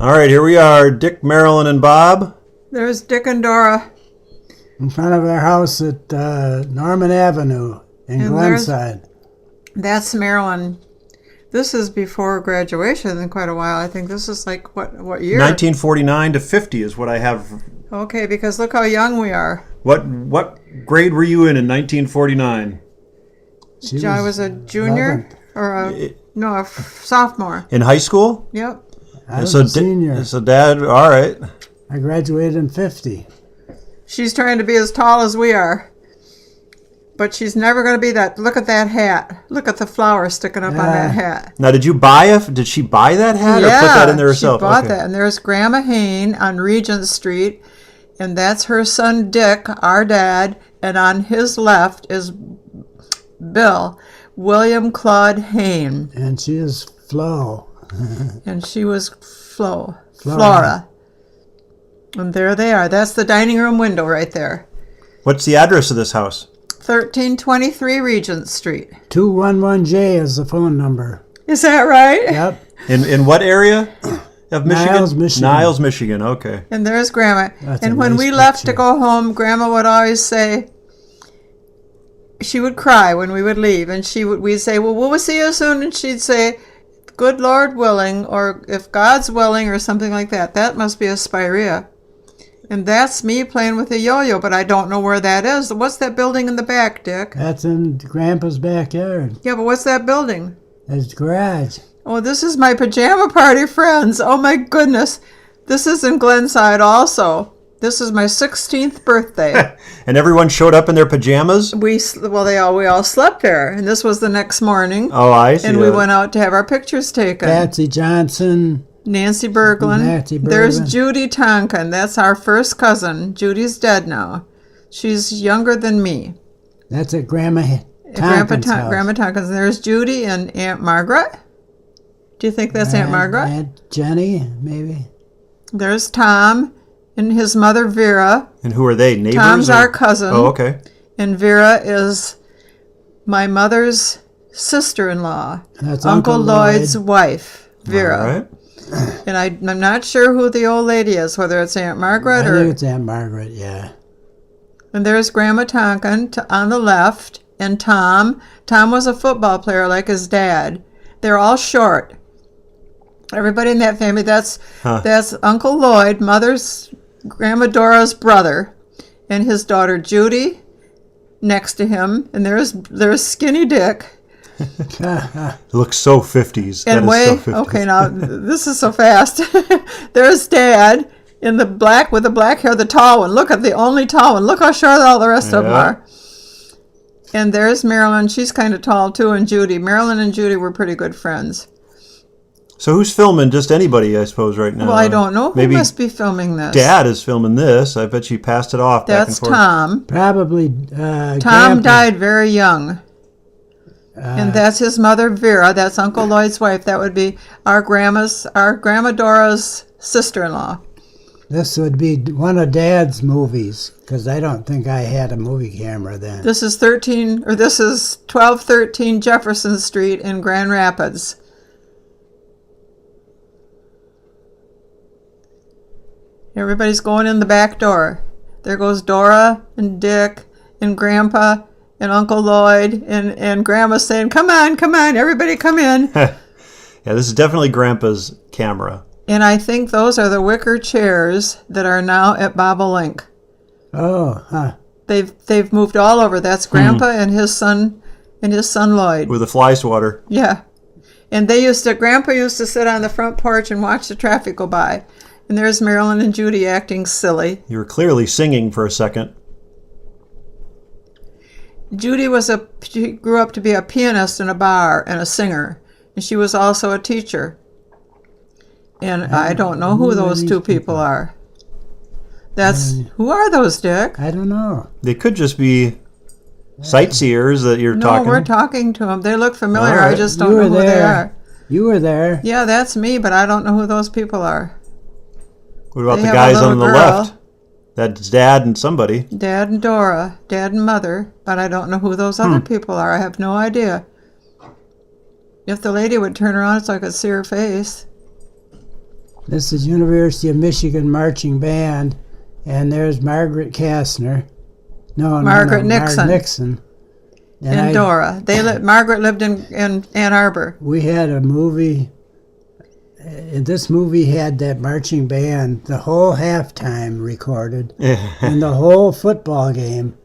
All right, here we are, Dick, Marylyn, and Bob. There's Dick and Dora. In front of our house at Norman Avenue in And Glenside. That's Marylyn. This is before graduation in quite a while. I think this is like, what year? 1949 to 50 is what I have. Okay, because look how young we are. What grade were you in 1949? I was a junior 11th. or a sophomore. In high school? Yep. I was a senior. So Dad, all right. I graduated in 50. She's trying to be as tall as we are. But she's never going to be that. Look at that hat. Look at the flower sticking up on that hat. Now, did she buy that hat or put that in there herself? She bought that. And there's Grandma Hayne on Regent Street. And that's her son Dick, our dad. And on his left is Bill, William Claude Hayne. And she is Flo. And she was Flora. And there they are. That's the dining room window right there. What's the address of this house? 1323 Regent Street. 211J is the phone number. Is that right? Yep. In what area of Michigan? Niles, Michigan. Niles, Michigan. Okay. And there's Grandma. That's and a when nice we left to picture. go home, Grandma would always say, she would cry when we would leave. And we'd say, well, we'll see you soon. And she'd say, good Lord willing, or if God's willing, or something like that. That must be a spirea. And that's me playing with a yo-yo, but I don't know where that is. What's that building in the back, Dick? That's in Grandpa's backyard. Yeah, but what's that building? That's the garage. Oh, this is my pajama party, friends. Oh, my goodness. This is in Glenside also. This is my 16th birthday. And everyone showed up in their pajamas? We all slept there, and this was the next morning. Oh, I see. And we went out to have our pictures taken. Patsy Johnson. Nancy Berglund. There's Judy Tonkin. That's our first cousin. Judy's dead now. She's younger than me. That's at Grandma Tonkin's house. Grandma Tonkin's. There's Judy and Aunt Margaret. Do you think that's Aunt Margaret? Aunt Jenny, maybe. There's Tom and his mother Vera. And who are they? Neighbors? Tom's our cousin. Oh, okay. And Vera is my mother's sister-in-law. That's Uncle Lloyd's wife, Vera. All right. And I'm not sure who the old lady is, whether it's Aunt Margaret I or... think it's Aunt Margaret, yeah. And there's Grandma Tonkin on the left, and Tom. Tom was a football player like his dad. They're all short. Everybody in that family, that's Uncle Lloyd, Grandma Dora's brother, and his daughter Judy next to him. And there's Skinny Dick. It looks so 50s. And okay, now this is so fast. There's Dad in the black with the black hair, the tall one. Look at the only tall one. Look how short all the rest of them are. And there's Marylyn. She's kind of tall too, and Judy. Marylyn and Judy were pretty good friends. So who's filming? Just anybody, I suppose, right now. Well, I don't know. Maybe Who must be filming this? Dad is filming this. I bet she passed it off back and That's forth. Tom. Probably Tom Grandpa. died very young. And that's his mother, Vera. That's Uncle Lloyd's wife. That would be our Grandma Dora's sister-in-law. This would be one of Dad's movies, because I don't think I had a movie camera then. This is 1213 Jefferson Street in Grand Rapids. Everybody's going in the back door. There goes Dora and Dick and Grandpa and Uncle Lloyd and Grandma saying, come on, everybody come in. Yeah, this is definitely Grandpa's camera. And I think those are the wicker chairs that are now at Bobolink. Oh, huh. They've moved all over. That's Grandpa and his son Lloyd. With a fly swatter. Yeah. And Grandpa used to sit on the front porch and watch the traffic go by. And there's Marylyn and Judy acting silly. You were clearly singing for a second. Judy she grew up to be a pianist in a bar and a singer. And she was also a teacher. And I don't know who those two people are. Who are those, Dick? I don't know. They could just be sightseers that you're talking. No, we're talking to them. They look familiar. All right. I just don't know who they are. You were there. Yeah, that's me, but I don't know who those people are. What about They the have a guys little on the girl. left? That's Dad and somebody. Dad and Dora, Dad and Mother, but I don't know who those other people are. I have no idea. If the lady would turn around so I could see her face. This is University of Michigan Marching Band, and there's Margaret Kastner. Margaret Nixon. Margaret Nixon. And Dora. Margaret lived in Ann Arbor. We had a movie. This movie had that marching band, the whole halftime recorded, and the whole football game.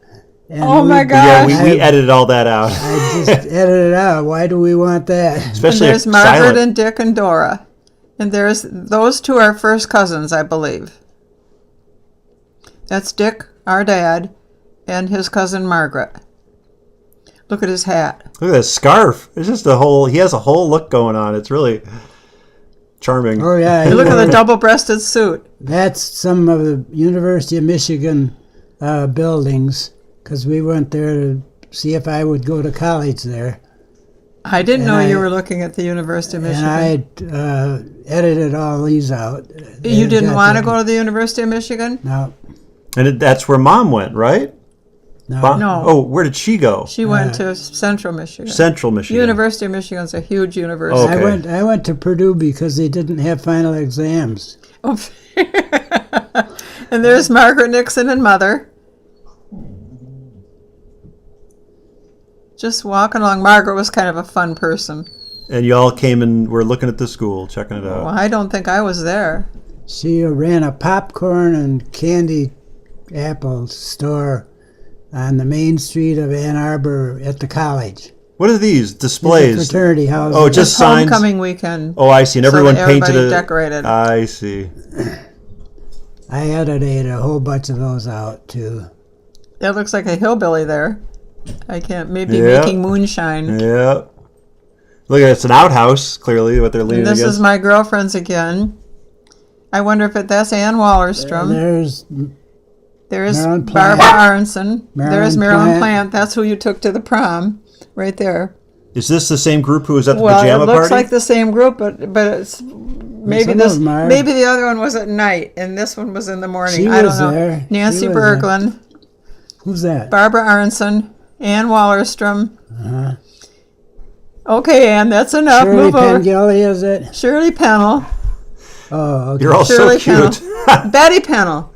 And Oh my Yeah, gosh. we edited all that out. I just edited it out. Why do we want that? Especially And there's if Margaret silent. and Dick and Dora. And those two are first cousins, I believe. That's Dick, our dad, and his cousin Margaret. Look at his hat. Look at that scarf. It's just he has a whole look going on. It's really charming. Oh yeah, And look at the double-breasted suit. that's some of the University of Michigan buildings, because we went there to see if I would go to college there. I didn't know And you I- were looking at the University of Michigan. And I edited all these out. You didn't Got want to them. go to the University of Michigan? No, And that's where Mom went, right? no. No. Oh, where did she go? She went to Central Michigan. Central Michigan. University of Michigan's a huge university. Okay. I went to Purdue because they didn't have final exams. Oh. And there's Margaret Nixon and Mother. Just walking along. Margaret was kind of a fun person. And you all came and were looking at the school, checking it Well, out. I don't think I was there. She ran a popcorn and candy apple store on the main street of Ann Arbor at the college. What are these It's a displays? fraternity house. Oh, just It's signs. homecoming weekend. Oh, I see. And So everyone that painted everybody it. decorated. I see. I edited a whole bunch of those out too. It looks like a hillbilly there. I can't. Maybe Yeah. making moonshine. Yeah. Look, it's an outhouse. Clearly, what they're leaning And this against. is my girlfriends again. I wonder if that's Ann Wallerstrom. There's There's Marilyn Plant. Barbara Aronson. Marilyn There's Marilyn Plant. Plant. That's who you took to the prom, right there. Is this the same group who was at the Well, pajama it looks party? like the same group, but it's maybe Some this of 'em are. maybe the other one was at night and this one was in the morning. She I don't was know. there. Nancy She was there. Berglund, who's that? Barbara Aronson, Ann Wallerstrom. Uh-huh. Okay, Ann, that's enough. Shirley Move over. Pengilly, is it? Shirley Pennell, Oh, okay. You're all Shirley so cute. Betty Pennell.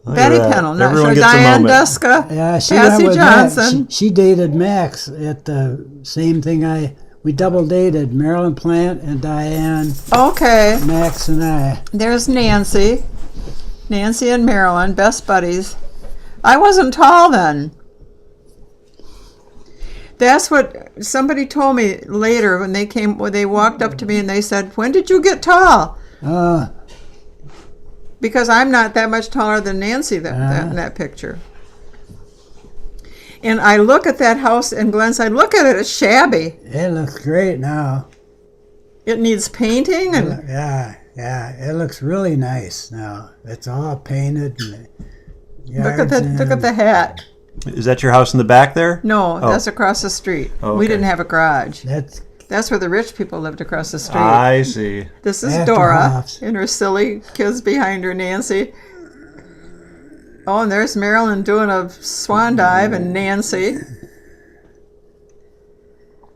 Look Betty at that. Pennell, not Everyone sure. gets a Diane moment. Duska, Yeah, she Patsy went with Johnson. Max. She dated Max at the same thing. We double dated Marilyn Plant and Diane, Okay, Max and I. there's Nancy. Nancy and Marilyn, best buddies. I wasn't tall then. That's what somebody told me later when they walked up to me and they said, "When did you get tall?" Because I'm not that much taller than Nancy in that picture. And I look at that house in Glenside. Look at it; it's shabby. It looks great now. It needs painting, and Yeah, it looks really nice now. It's all painted. And look at the hat. Is that your house in the back there? No, Oh. that's across the street. Oh, We okay. didn't have a garage. That's Where the rich people lived across the street. I see. This is After Dora Hoffs. and her silly kids behind her, Nancy. Oh, and there's Marilyn doing a swan dive, and Nancy.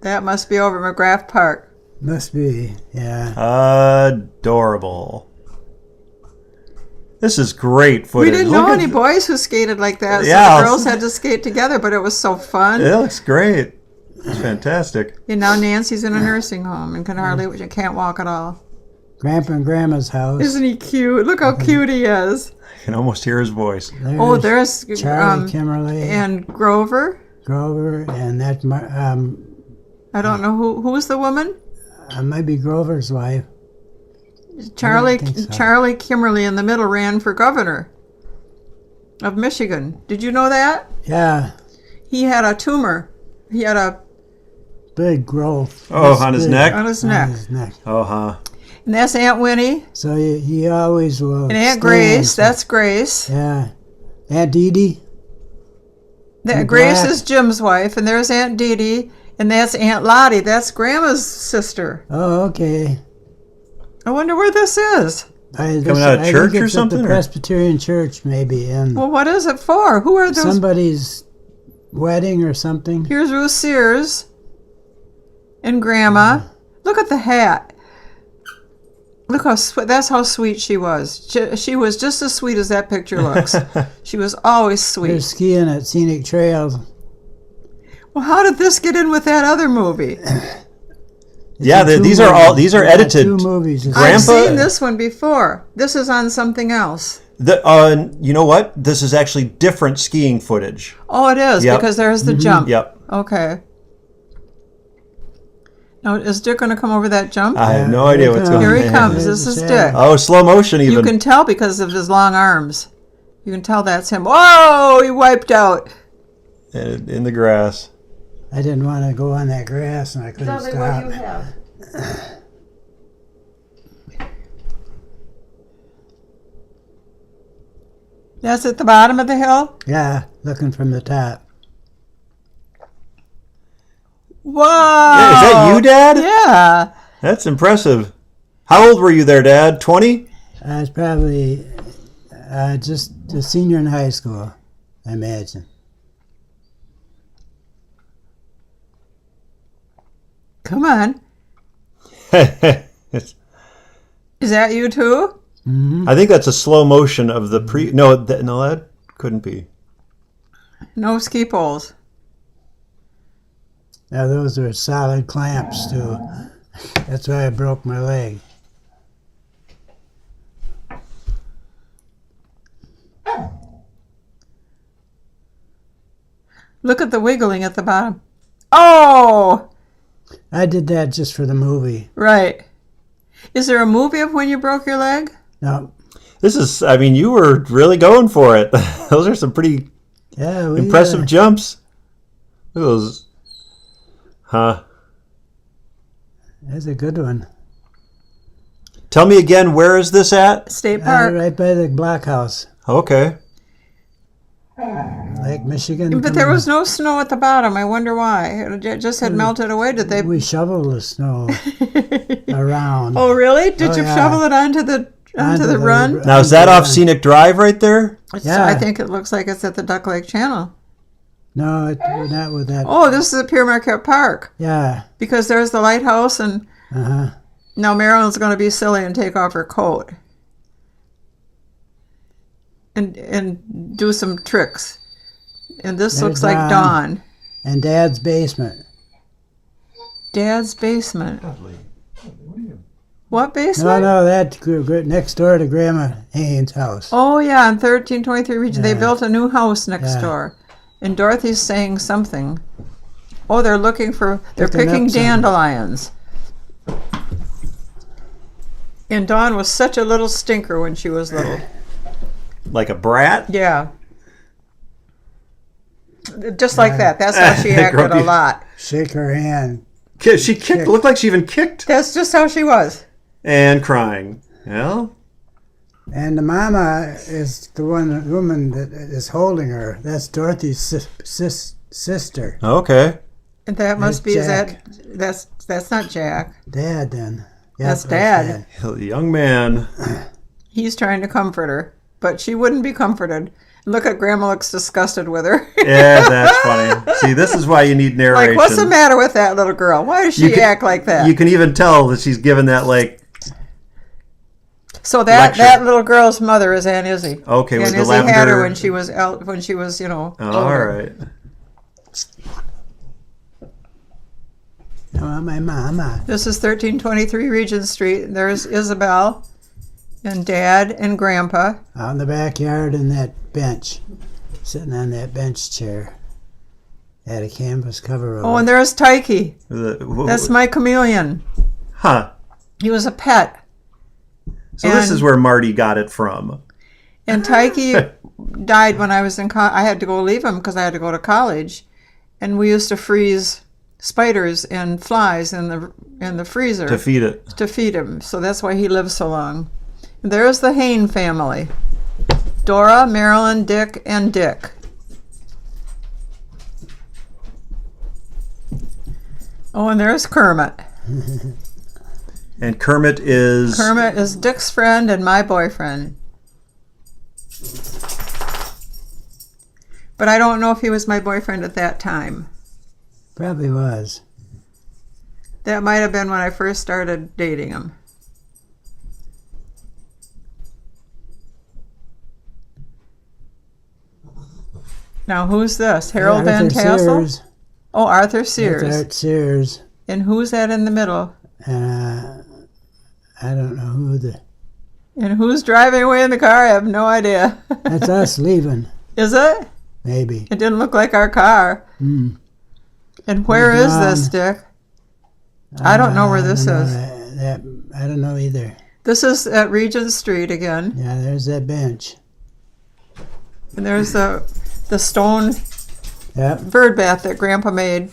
That must be over at McGrath Park. must be. Yeah. Adorable. This is great We footage. didn't Look know at any boys who skated like that, so Yeah. the girls had to skate together, but it was so fun. It looks great. It's fantastic. And now Nancy's in a nursing home and can't walk at all. Grandpa and Grandma's house. Isn't he cute? Look how cute he is. I can almost hear his voice. Oh, there's Charlie Kimmerly and Grover. Grover, and that I don't know who was the woman. might be Grover's wife. Charlie think so. Charlie Kimmerly in the middle ran for governor of Michigan. Did you know that? Yeah, He had a tumor. He had a big growth. Oh, This on his big. neck? on his On neck. his neck. Oh, huh. And that's Aunt Winnie So he always will. and Aunt stand Grace. for- That's Grace. Yeah. Aunt Dee Dee. That the Grace black. is Jim's wife, and there's Aunt Dee Dee, and that's Aunt Lottie. That's Grandma's sister. Oh, okay. I wonder where this is. Coming out of I church think or it's something, At or- the Presbyterian church, maybe, and Well, what is it for? Who are those? somebody's wedding or something. Here's Ruth Sears and Grandma. Look at the hat. Look how that's how sweet she was. She was just as sweet as that picture looks. She was always They're sweet. skiing at scenic trails. Well, how did this get in with that other movie? Yeah, these are edited. 2 movies. I've Grandpa- seen this one before. This is on something else. You know what? This is actually different skiing footage. Oh, it is, Yep. because there's the jump. Yep. Okay. Now, is Dick going to come over that jump? I have no idea what's going on. Here he comes. This is Dick. Oh, slow motion even. You can tell because of his long arms. You can tell that's him. Whoa! He wiped out. In the grass. I didn't want to go on that grass, and I couldn't Tell me what stop. you have. That's at the bottom of the hill? Yeah, looking from the top. Whoa! Yeah, is that you, Dad? Yeah. That's impressive. How old were you there, Dad? 20? I was probably just a senior in high school, I imagine. Come on. It's- Is that you too? I think that's a slow motion of the pre. No, that couldn't be. No ski poles. Now those are solid clamps too. That's why I broke my leg. Look at the wiggling at the bottom. Oh! I did that just for the movie. Right. Is there a movie of when you broke your leg? No, This is. I mean, you were really going for it. Those are some pretty yeah, impressive jumps. Look at those. Huh. That's a good one. Tell me again, where is this at? State Park. Right by the blockhouse, Okay. Lake Michigan. But there was no snow at the bottom. I wonder why. It just had melted away. Did they? We shoveled the snow around. Oh, really? Did Oh, you yeah. shovel it onto the run? Now, is that off Scenic Drive right there? Yeah. I think it looks like it's at the Duck Lake Channel. No, not with that. Oh, this is at Pure Marquette Park Yeah. because there's the lighthouse, and Uh-huh. now Marylyn's going to be silly and take off her coat and do some tricks. And this There's looks like Dawn. And Dad's basement. Dad's basement. What basement? No, that next door to Grandma Haynes' house. Oh, yeah, on 1323 Region. They Yeah. built a new house next Yeah. door. And Dorothy's saying something. Oh, they're Picking picking up some. dandelions. And Dawn was such a little stinker when she was little. Like a brat? Yeah. Just like that. That's how she acted a Grumpy. lot. Shake her hand. She kicked. Looked like she even kicked. That's just how she was. And crying. Well, And the mama is the woman that is holding her. That's Dorothy's sister. okay. And that must be, Jack. that's not Jack. Dad then. Yep, That's Dad. The young man. He's trying to comfort her, but she wouldn't be comforted. Look at Grandma looks disgusted with her. Yeah, that's funny. See, this is why you need narration. Like, what's the matter with that little girl? Why does she act like that? You can even tell that she's given that, like, So that lecture. little girl's mother is Aunt Izzy. Okay, Aunt with the Izzy had lavender- her when she was all older. right. Oh, my mama. This is 1323 Regent Street. There's Isabel and Dad and Grandpa. Out in the backyard in that bench. Sitting on that bench chair. Had a canvas cover over. Oh, and there's Tyke. That's my chameleon. Huh. He was a pet. So this And- is where Marty got it from. And Tyke died when I was in college. I had to go leave him because I had to go to college. And we used to freeze spiders and flies in the freezer To feed it. to feed him. So that's why he lived so long. And there's the Hain family. Dora, Marylyn, Dick, and Dick. Oh, and there's Kermit. And Kermit is... Kermit is Dick's friend and my boyfriend. But I don't know if he was my boyfriend at that time. Probably was. That might have been when I first started dating him. Now, who's this? Harold Van Arthur Tassel? Sears. Oh, Arthur Sears. That's Art Sears. And who's that in the middle? I don't know who the... And who's driving away in the car? I have no idea. That's us leaving, Is it? maybe. It didn't look like our car. Mm. And where is this, Dick? I don't know where this I don't is. know that, I don't know either. This is at Regent Street again. Yeah, there's that bench. And there's the stone Yep. bird bath that Grandpa made.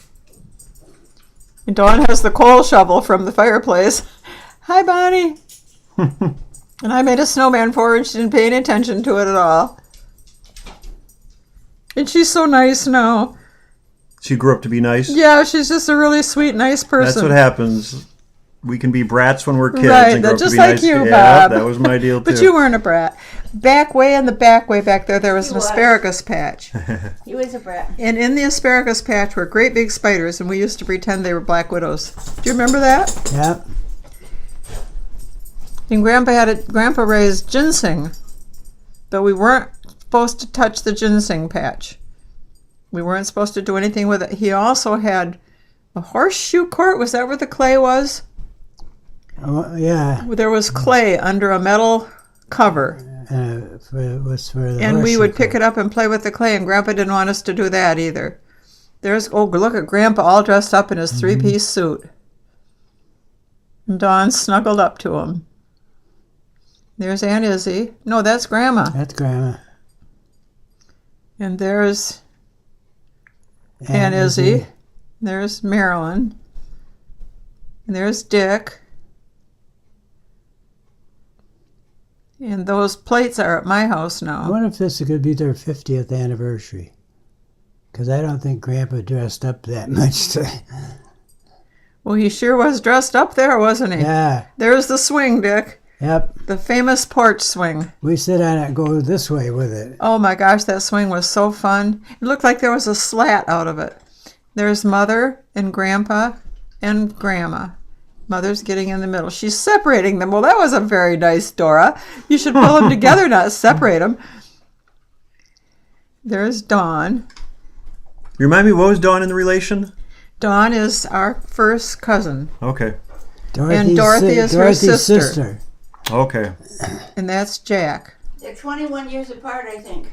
And Dawn has the coal shovel from the fireplace. Hi, Bonnie. And I made a snowman for her, and she didn't pay any attention to it at all. And she's so nice now. She grew up to be nice. Yeah, she's just a really sweet, nice person. That's what happens. We can be brats when we're kids. Right, and grow up to just be like nice. you, Yeah, Bob. that was my deal too. But you weren't a brat. Way in the back way back there was an was. asparagus patch. He was a brat. And in the asparagus patch were great big spiders, and we used to pretend they were black widows. Do you remember that? Yep. And Grandpa raised ginseng, but we weren't supposed to touch the ginseng patch. We weren't supposed to do anything with it. He also had a horseshoe court. Was that where the clay was? Oh, yeah. There was clay under a metal cover, It was for the and we horseshoe would pick court. it up and play with the clay, and Grandpa didn't want us to do that either. Look at Grandpa all dressed up in his three-piece suit. And Dawn snuggled up to him. There's Aunt Izzy. No, that's Grandma. That's Grandma. And there's Aunt Izzy. There's Marylyn. And there's Dick. And those plates are at my house I now. wonder if this could be their 50th anniversary. Because I don't think Grandpa dressed up that much. Well, he sure was dressed up there, wasn't he? Yeah. There's the swing, Dick. Yep. The famous porch swing. We sit on it and go this way with it. Oh my gosh, that swing was so fun. It looked like there was a slat out of it. There's Mother and Grandpa and Grandma. Mother's getting in the middle. She's separating them. Well, that was a very nice, Dora. You should pull them together, not separate them. There's Dawn. Remind me, what was Dawn in the relation? Dawn is our first cousin, Okay. And Dorothy is her Dorothy's sister. Okay. and that's Jack. They're 21 years apart, I think.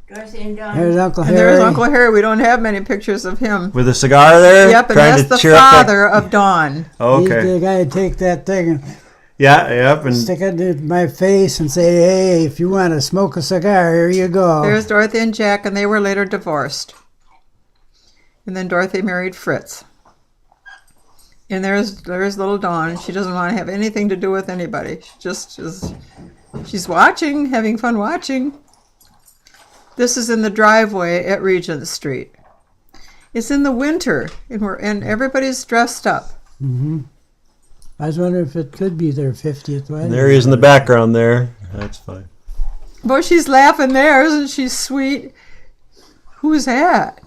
Dorothy and Dawn. There's Uncle And Harry. there's Uncle Harry. We don't have many pictures of him. With a cigar there? Yep, and trying that's to the cheer up that- father of Dawn. He's Okay. the guy to take that thing and Yeah, yep. And stick it in my face and say, hey, if you want to smoke a cigar, here you go. There's Dorothy and Jack, and they were later divorced. And then Dorothy married Fritz. And there's little Dawn. She doesn't want to have anything to do with anybody. She just is. She's watching, having fun watching. This is in the driveway at Regent Street. It's in the winter, and everybody's dressed up. I was wondering if it could be their 50th wedding. there he is in the background there. That's fine. Boy, she's laughing there, isn't she sweet? Who's that?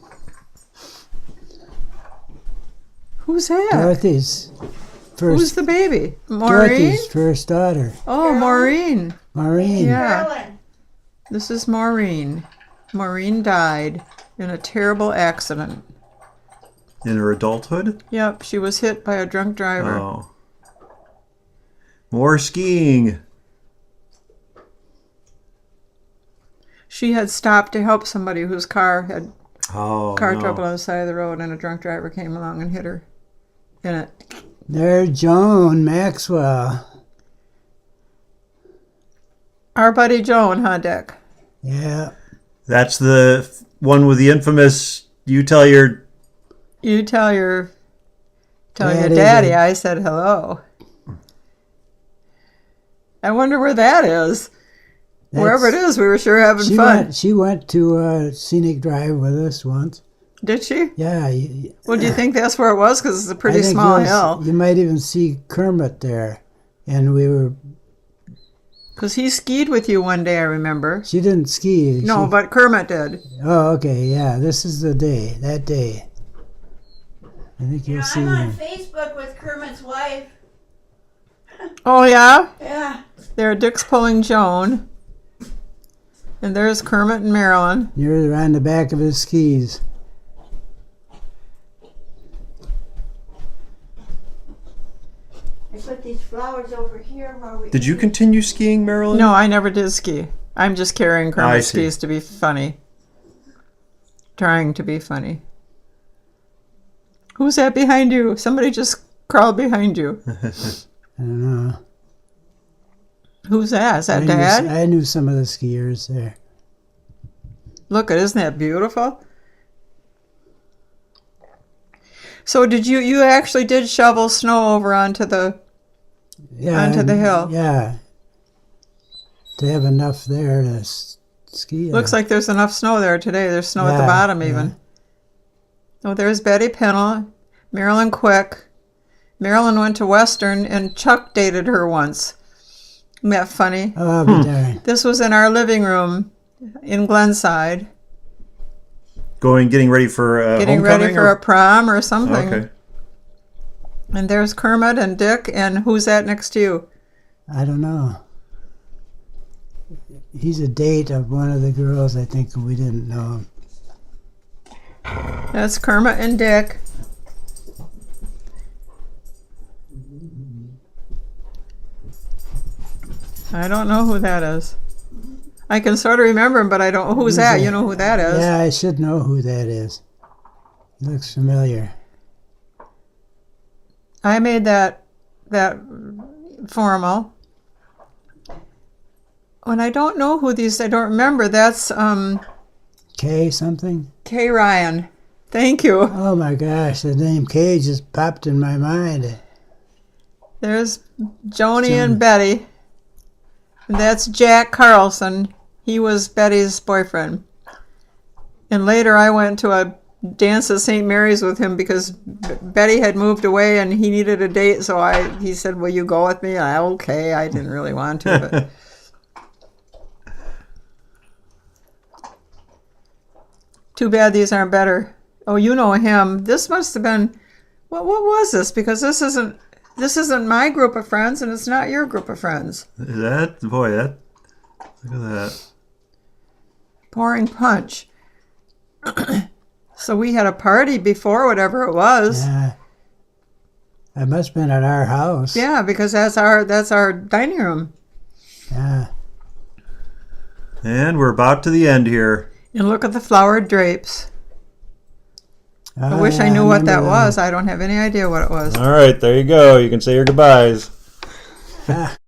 Who's that? Dorothy's Who's first, the baby? Maureen? Dorothy's first daughter, Oh, Maureen. Maureen. Yeah. Marylyn. This is Maureen. Maureen died in a terrible accident. In her adulthood? Yep, she was hit by a drunk driver. Oh. More skiing. She had stopped to help somebody whose car had Oh, car no. trouble on the side of the road, and a drunk driver came along and hit her in it. There's Joan Maxwell. Our buddy Joan, huh, Dick? Yeah. That's the one with the infamous, you tell your... You tell your Daddy daddy that- I said hello. I wonder where that is. Wherever it is, we were sure having fun. She went to Scenic Drive with us once. Did she? Yeah. Well, do you think that's where it was? Because it's a I pretty think small you hill. You might even see Kermit there. And we were, Because he skied with you one day, I remember. she didn't ski. No, She- but Kermit did. Oh, okay, yeah. This is the day, that day. I think You you'll know, see I'm on him. Facebook with Kermit's wife. Oh, yeah? Yeah. There, Dick's pulling Joan. And there's Kermit and Marylyn. You're on the back of his skis. I put these flowers over here while we. Did you continue skiing, Marylyn? No, I never did ski. I'm just carrying I Kermit's see. skis to be funny. Trying to be funny. Who's that behind you? Somebody just crawled behind you. I don't know. Who's that? Is that I Dad? Knew, I knew some of the skiers there. Look, isn't that beautiful? So did you actually did shovel snow over onto the onto the hill? Yeah. To have enough there to ski. Looks like there's enough snow there today. There's snow at the Yeah, bottom yeah. even. Oh, there's Betty Pennell, Marylyn Quick. Marylyn went to Western and Chuck dated her once. Isn't that funny? Oh, I'll be darned. This was in our living room in Glenside, Getting ready for getting homecoming? ready for a prom or something. Okay. And there's Kermit and Dick, and who's that next to you? I don't know. He's a date of one of the girls, I think, we didn't know. That's Kermit and Dick. I don't know who that is. I can sort of remember him, but I don't. Who's that? You know who that is? Yeah, I should know who that is. He looks familiar. I made that formal. And I don't know who these. I don't remember. That's Kay something? Kay Ryan. Thank you. Oh my gosh, the name Kay just popped in my mind. There's Joni and Betty. And that's Jack Carlson. He was Betty's boyfriend. And later I went to a dance at St. Mary's with him because Betty had moved away and he needed a date. So he said, "Will you go with me?" And okay. I didn't really want to, but. Too bad these aren't better. Oh, you know him. This must have been. What was this? Because this isn't my group of friends, and it's not your group of friends. Is that boy? Look at that. Pouring punch. So we had a party before, whatever it was. Yeah. That must have been at our house. Yeah, because that's our dining room. Yeah. And we're about to the end here. And look at the flowered drapes. I wish I knew what that was. I don't have any idea what it was. All right, there you go. You can say your goodbyes. Ah.